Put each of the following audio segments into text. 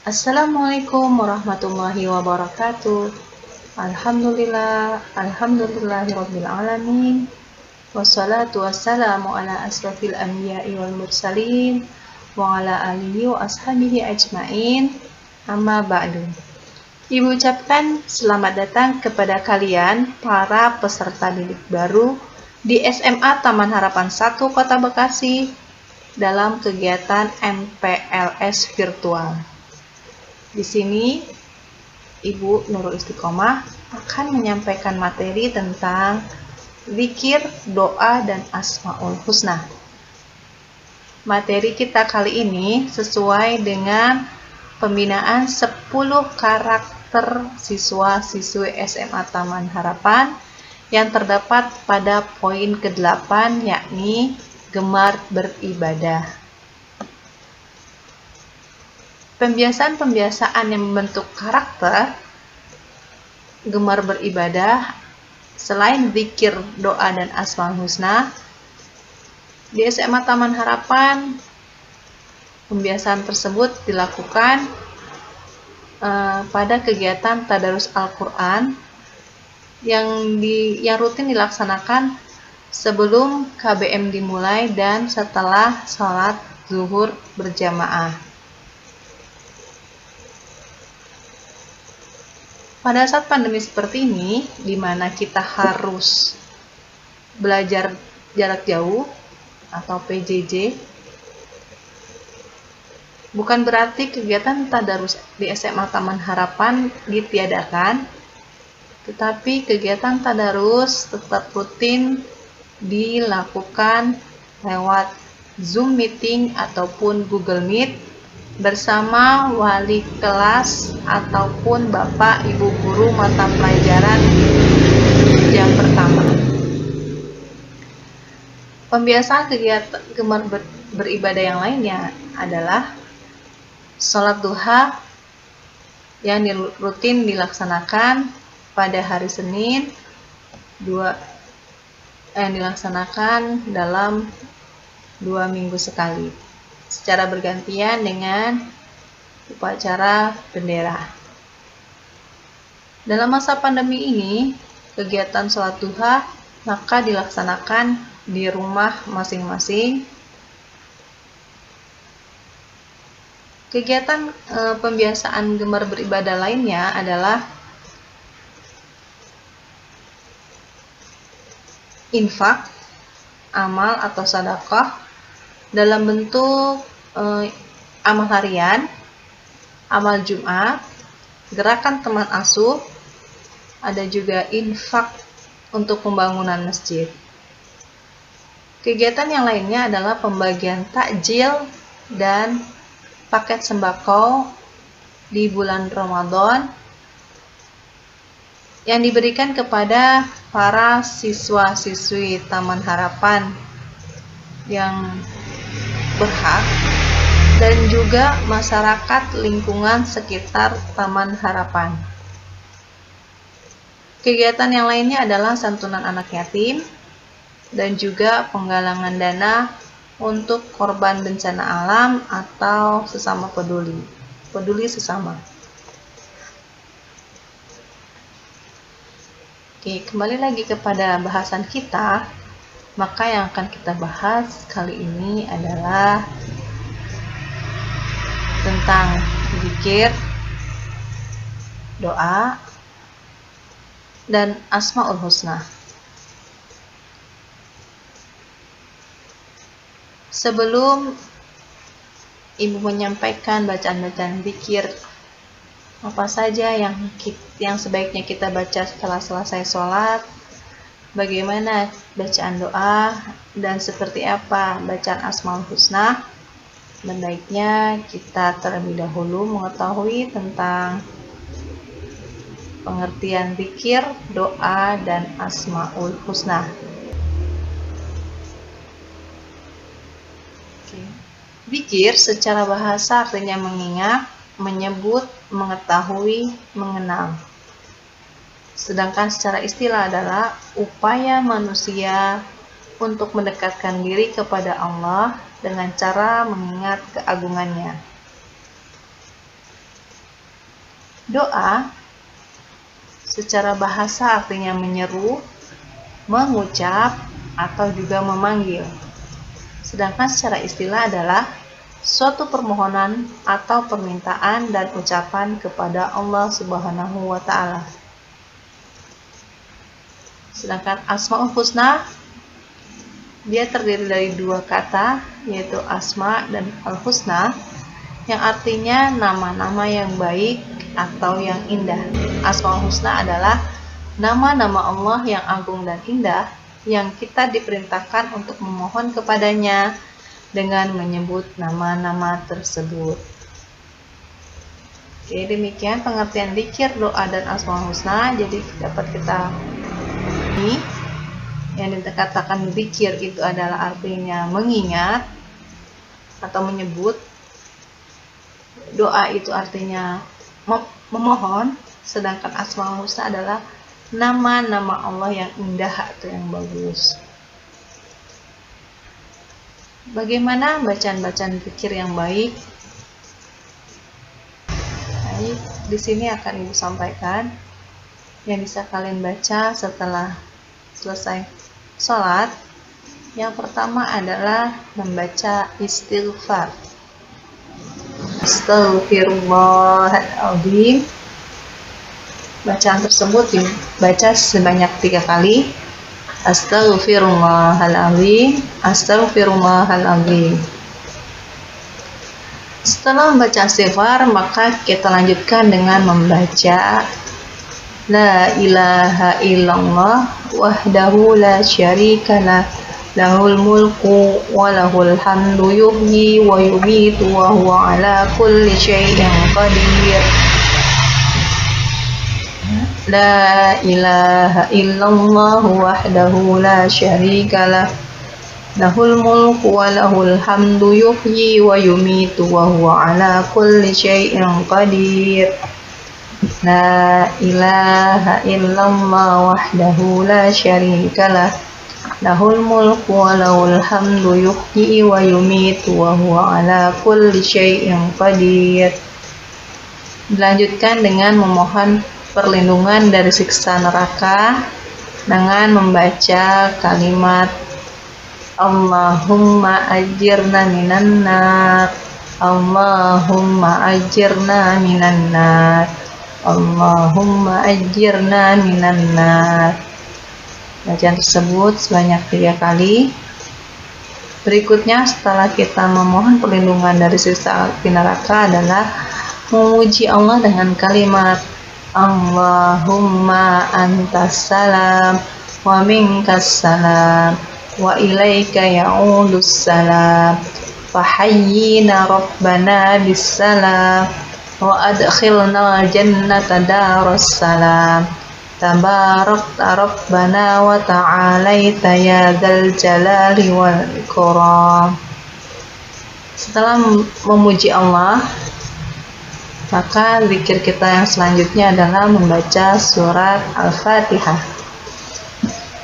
Assalamualaikum warahmatullahi wabarakatuh. Alhamdulillahirabbil alamin. Wassalatu wassalamu ala asrofil anbiya'i wal mursalin wa ala alihi wa ashabihi ajmain. Amma ba'du. Ibu ucapkan selamat datang kepada kalian para peserta didik baru di SMA Taman Harapan 1 Kota Bekasi dalam kegiatan MPLS virtual. Di sini Ibu Nurul Istiqomah akan menyampaikan materi tentang zikir, doa, dan Asmaul Husna. Materi kita kali ini sesuai dengan pembinaan 10 karakter siswa-siswi SMA Taman Harapan yang terdapat pada poin ke-8, yakni gemar beribadah. Pembiasaan-pembiasaan yang membentuk karakter gemar beribadah selain zikir, doa, dan Asmaul Husna, di SMA Taman Harapan pembiasaan tersebut dilakukan pada kegiatan tadarus Al-Quran yang rutin dilaksanakan sebelum KBM dimulai dan setelah sholat zuhur berjamaah. Pada saat pandemi seperti ini, di mana kita harus belajar jarak jauh atau PJJ, bukan berarti kegiatan tadarus di SMA Taman Harapan ditiadakan, tetapi kegiatan tadarus tetap rutin dilakukan lewat Zoom meeting ataupun Google Meet bersama wali kelas ataupun Bapak Ibu guru mata pelajaran yang pertama. Pembiasaan kegiatan gemar beribadah yang lainnya adalah sholat duha yang rutin dilaksanakan pada hari Senin dilaksanakan dalam 2 minggu sekali secara bergantian dengan upacara bendera. Dalam masa pandemi ini, kegiatan sholat duha maka dilaksanakan di rumah masing-masing. Kegiatan pembiasaan gemar beribadah lainnya adalah infak, amal atau sedekah dalam bentuk amal harian, amal Jumat, gerakan teman asuh, ada juga infak untuk pembangunan masjid. Kegiatan yang lainnya adalah pembagian takjil dan paket sembako di bulan Ramadan yang diberikan kepada para siswa-siswi Taman Harapan yang berhak dan juga masyarakat lingkungan sekitar Taman Harapan. Kegiatan yang lainnya adalah santunan anak yatim dan juga penggalangan dana untuk korban bencana alam atau sesama peduli sesama. Oke, kembali lagi kepada bahasan kita. Maka yang akan kita bahas kali ini adalah tentang zikir, doa, dan Asmaul Husna. Sebelum Ibu menyampaikan bacaan-bacaan zikir apa saja yang sebaiknya kita baca setelah selesai sholat, bagaimana bacaan doa, dan seperti apa bacaan Asmaul Husna, sebaiknya kita terlebih dahulu mengetahui tentang pengertian zikir, doa, dan Asmaul Husna. Zikir secara bahasa artinya mengingat, menyebut, mengetahui, mengenal. Sedangkan secara istilah adalah upaya manusia untuk mendekatkan diri kepada Allah dengan cara mengingat keagungannya. Doa secara bahasa artinya menyeru, mengucap, atau juga memanggil. Sedangkan secara istilah adalah suatu permohonan atau permintaan dan ucapan kepada Allah Subhanahu wa Ta'ala. Sedangkan Asmaul Husna dia terdiri dari dua kata, yaitu asma dan al-husna, yang artinya nama-nama yang baik atau yang indah. Asmaul Husna adalah nama-nama Allah yang agung dan indah yang kita diperintahkan untuk memohon kepadanya dengan menyebut nama-nama tersebut. Oke, demikian pengertian dzikir, doa, dan Asmaul Husna. Jadi dapat kita ini yang dikatakan dzikir itu adalah artinya mengingat atau menyebut. Doa itu artinya memohon, sedangkan Asmaul Husna adalah nama-nama Allah yang indah atau yang bagus. Bagaimana bacaan-bacaan dzikir yang baik? Baik, di sini akan Ibu sampaikan yang bisa kalian baca setelah selesai sholat. Yang pertama adalah membaca istighfar. Astaghfirullahaladzim. Bacaan tersebut dibaca sebanyak 3 kali. Astaghfirullahaladzim, astaghfirullahaladzim. Setelah membaca istighfar, maka kita lanjutkan dengan membaca La ilaha illallah wahdahu la syarikalah, lahul mulku wa lahul hamdu yuhyi wa yumitu wa huwa ala kulli syai'in qadir. La ilaha illallah wahdahu la syarikalah, lahul mulku wa lahul hamdu yuhyi wa yumitu wa huwa ala kulli syai'in qadir. La ilaha illallah wahdahu la syarikalah, lahul mulku wa lahul hamdu yuhyi wa yumitu wa huwa ala kulli syai'in qadir. Dilanjutkan dengan memohon perlindungan dari siksa neraka dengan membaca kalimat Allahumma ajirna minan nar, Allahumma ajirna minan nar, Allahumma ajirna minan nar. Bacaan tersebut sebanyak 3 kali. Berikutnya setelah kita memohon perlindungan dari siksa api neraka adalah memuji Allah dengan kalimat Allahumma antas salam wa minkas salam wa ilaika ya'udus salam fahayyina rabbana bis salam wa adkhilna jannata daras salam tabarakta rabbana wa ta'alaita ya dzal jalali wal ikram. Setelah memuji Allah, maka zikir kita yang selanjutnya adalah membaca surat Al-Fatihah.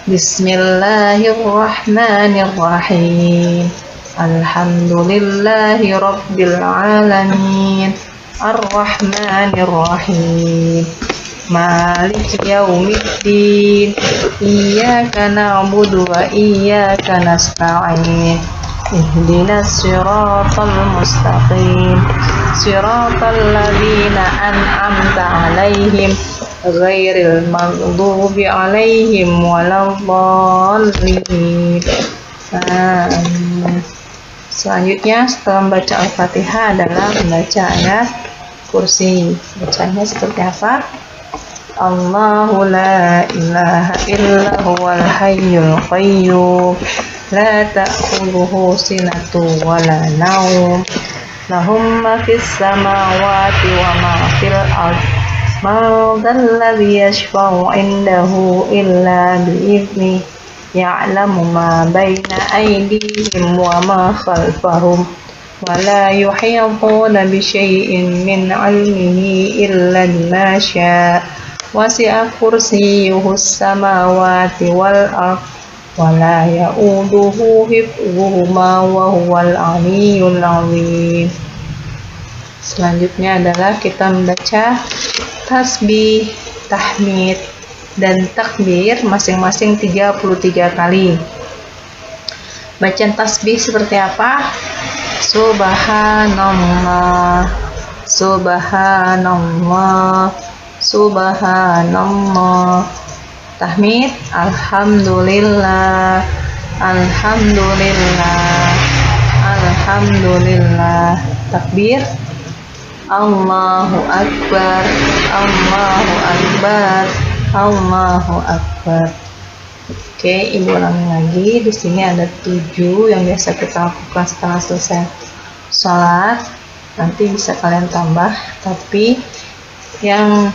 Bismillahirrahmanirrahim. Alhamdulillahi rabbil alamin. Ar-Rahmanirrahim. Maliki yaumiddin. Iyyaka na'budu wa iyyaka nasta'in. Ihdinas siratal mustaqim. Siratal ladzina an'amta 'alaihim ghairil maghdubi 'alaihim waladdallin. Selanjutnya setelah membaca Al-Fatihah adalah membaca ayat kursi. Bacanya seperti apa? Allahu la ilaha illa huwal hayyul qayyum la ta'khudhuhu sinatun wa la nawm lahum ma fis samawati wa ma fil ard man dzalladzi yashfa'u 'indahu illa bi'idznihi ya'lamu ma baina aydihim wa ma khalfahum wa la yuhituna bi syai'in min 'ilmihi illa bima syaa' wasi'a kursiyyuhus samawati wal ard wa la ya'uduhu hifdhuhuma wa huwal 'aliyyul 'azim. Selanjutnya adalah kita membaca tasbih, tahmid, dan takbir masing-masing 33 kali. Bacaan tasbih seperti apa? Subhanallah, subhanallah, subhanallah. Tahmid, alhamdulillah, alhamdulillah, alhamdulillah. Takbir, Allahu akbar, Allahu akbar, Allahu akbar. Oke, ibu ulangi lagi. Di sini ada 7 yang biasa kita lakukan setelah selesai sholat. Nanti bisa kalian tambah, tapi yang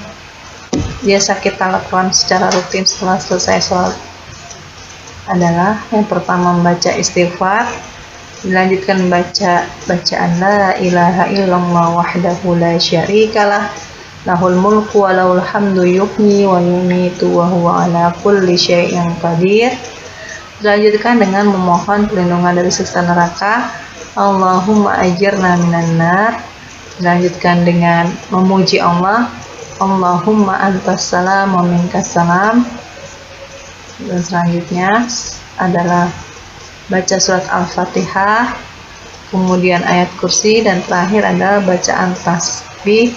biasa kita lakukan secara rutin setelah selesai sholat adalah yang pertama membaca istighfar, dilanjutkan membaca bacaan la ilaha illallah wahdahu la syarikalah, lahul mulku wa lahul hamdu yuhyi wa yumitu wa huwa ala kulli syai'in qadir. Dilanjutkan dengan memohon perlindungan dari siksa neraka, Allahumma ajirna minan nar. Dilanjutkan dengan memuji Allah, Allahumma antas salam wa minkas salam. Dan selanjutnya adalah baca surat Al-Fatihah, kemudian ayat kursi, dan terakhir adalah bacaan tasbih,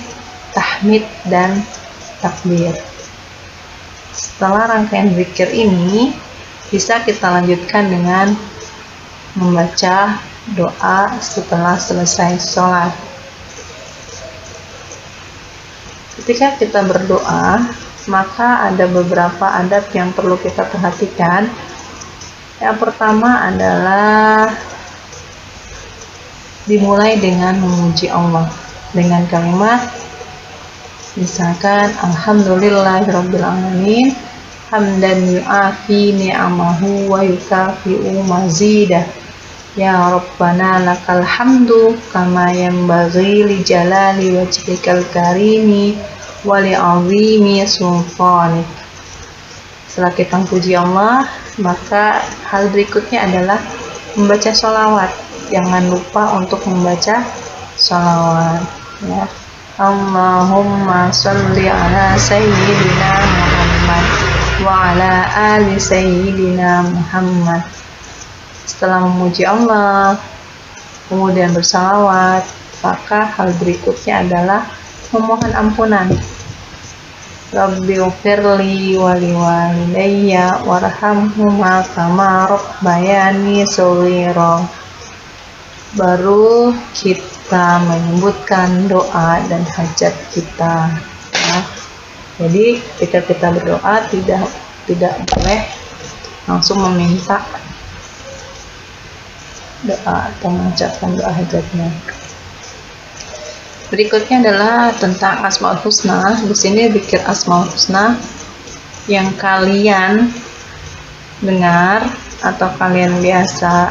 tahmid, dan takbir. Setelah rangkaian zikir ini, bisa kita lanjutkan dengan membaca doa setelah selesai sholat. Ketika kita berdoa, maka ada beberapa adab yang perlu kita perhatikan. Yang pertama adalah dimulai dengan memuji Allah dengan kalimat misalkan alhamdulillahirabbil alamin hamdan yu'afi ni'amahu wa yukafi'u mazidah ya rabbana lakal hamdu kama yanbaghi li jalali wajhikal karimi wa li 'azimi sultanik. Setelah kita puji Allah, maka hal berikutnya adalah membaca sholawat. Jangan lupa untuk membaca sholawat, ya. Allahumma sholli ala sayyidina Muhammad wa ala ali sayyidina Muhammad. Setelah memuji Allah, kemudian bersalawat, maka hal berikutnya adalah memohon ampunan. Rabbi ufirli wali walidayya warhamhuma kama rabbayani shaghira. Baru kita menyebutkan doa dan hajat kita, ya. Jadi ketika kita berdoa tidak boleh langsung meminta doa atau mengucapkan doa hajatnya. Berikutnya adalah tentang Asmaul Husna. Di sini zikir Asmaul Husna yang kalian dengar atau kalian biasa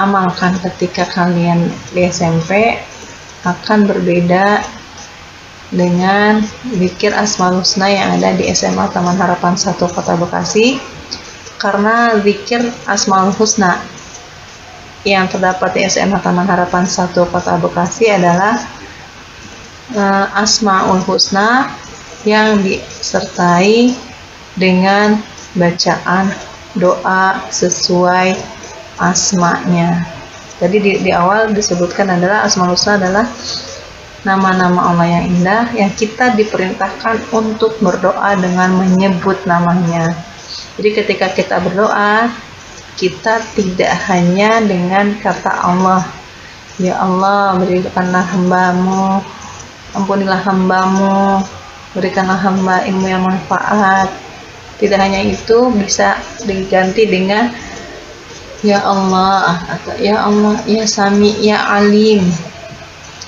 amalkan ketika kalian di SMP akan berbeda dengan zikir Asmaul Husna yang ada di SMA Taman Harapan 1 Kota Bekasi. Karena zikir Asmaul Husna yang terdapat di SMA Taman Harapan 1 Kota Bekasi adalah Asmaul Husna yang disertai dengan bacaan doa sesuai asmanya. Jadi di awal disebutkan adalah Asmaul Husna adalah nama-nama Allah yang indah yang kita diperintahkan untuk berdoa dengan menyebut namanya. Jadi ketika kita berdoa, kita tidak hanya dengan kata Allah, ya Allah berikanlah hambamu, ampunilah hambamu, berikanlah hamba ilmu yang manfaat. Tidak hanya itu, bisa diganti dengan ya Allah, atau ya Allah, ya Sami, ya Alim,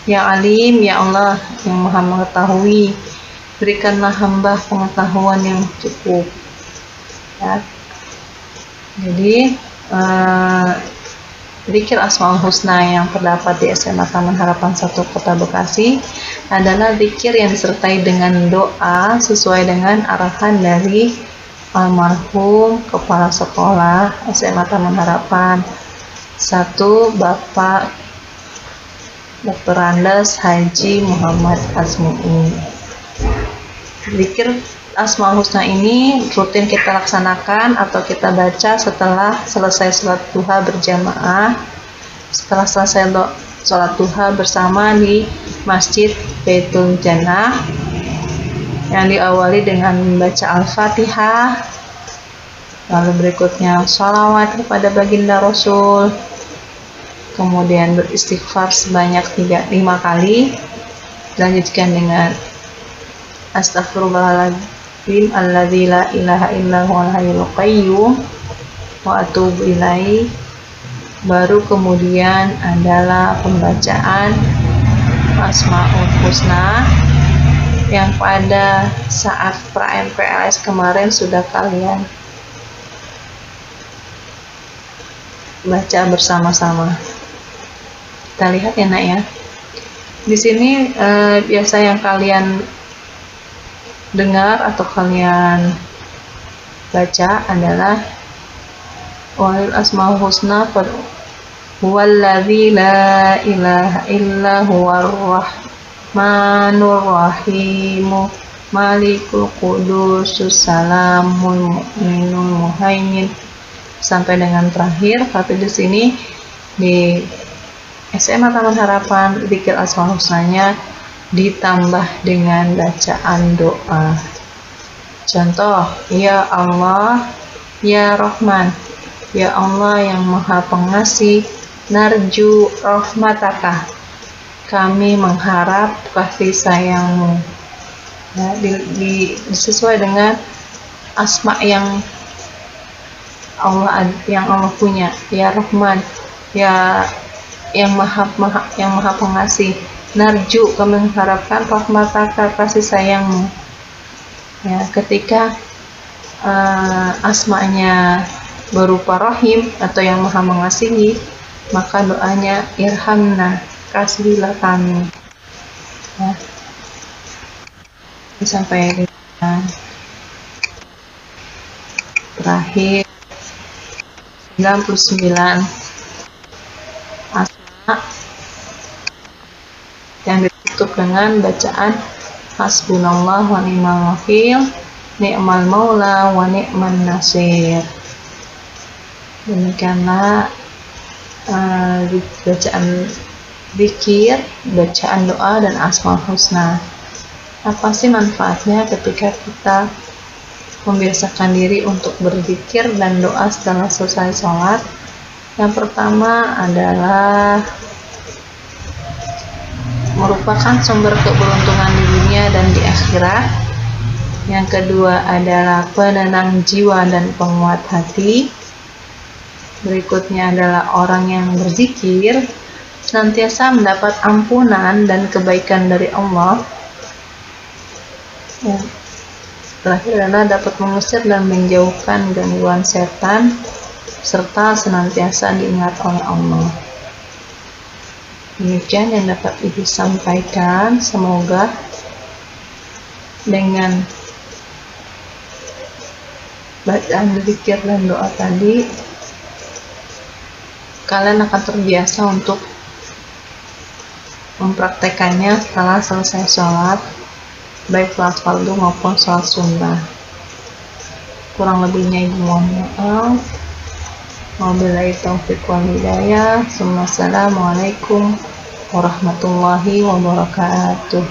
ya Alim, ya Allah yang maha mengetahui, berikanlah hamba pengetahuan yang cukup, ya. Jadi zikir Asmaul Husna yang terdapat di SMA Taman Harapan 1 Kota Bekasi adalah zikir yang disertai dengan doa sesuai dengan arahan dari almarhum kepala sekolah SMA Taman Harapan 1 Bapak Dr. Andes Haji Muhammad Azmui. Zikir Asmaul Husna ini rutin kita laksanakan atau kita baca setelah selesai sholat duha berjamaah, setelah selesai sholat duha bersama di Masjid Baitul Jannah, yang diawali dengan membaca Al-Fatihah, lalu berikutnya sholawat kepada baginda Rasul, kemudian beristighfar sebanyak 5 kali, dilanjutkan dengan Astaghfirullahaladzim alladzi la ilaha illa huwal hayyul qayyum wa atubu ilaihi. Baru kemudian adalah pembacaan Asmaul Husna yang pada saat pra-MPLS kemarin sudah kalian baca bersama-sama. Kita lihat ya nak ya. Di sini biasa yang kalian dengar atau kalian baca adalah wal asmaul husna huwallazi la ilaha illa huwar rahmanur rahim malikul qudusus salamul mu'minul muhaimin sampai dengan terakhir. Tapi di sini di SMA Taman Harapan zikir asmaul husnanya ditambah dengan bacaan doa. Contoh, ya Allah, ya Rahman, ya Allah yang Maha Pengasih, narju rahmataka, kami mengharap kasih sayangmu. Ya, sesuai dengan asma yang Allah punya, ya Rahman, ya yang maha pengasih, narju kami mengharapkan rahmataka kasih sayangmu. Ya, ketika asmanya berupa Rahim atau yang maha mengasihi, maka doanya irhamna, kasihilah kami. Ya. Sampai terakhir 99 asma yang ditutup dengan bacaan hasbunallah wa ni'mal wakil, ni'mal maula wa ni'man nasir. Demikianlah bacaan zikir, bacaan doa dan asmaul husna. Apa sih manfaatnya ketika kita membiasakan diri untuk berzikir dan doa setelah selesai sholat? Yang pertama adalah merupakan sumber keberuntungan di dunia dan di akhirat. Yang kedua adalah penenang jiwa dan penguat hati. Berikutnya adalah orang yang berzikir senantiasa mendapat ampunan dan kebaikan dari Allah. Ya. Terakhir adalah dapat mengusir dan menjauhkan gangguan setan serta senantiasa diingat oleh Allah. Demikian yang dapat Ibu sampaikan. Semoga dengan bacaan zikir dan doa tadi kalian akan terbiasa untuk mempraktekannya setelah selesai sholat, baik sholat fardu maupun sholat sunnah. Kurang lebihnya Ibu mohon maaf. Wabillahi taufiq wal hidayah. Assalamualaikum warahmatullahi wabarakatuh.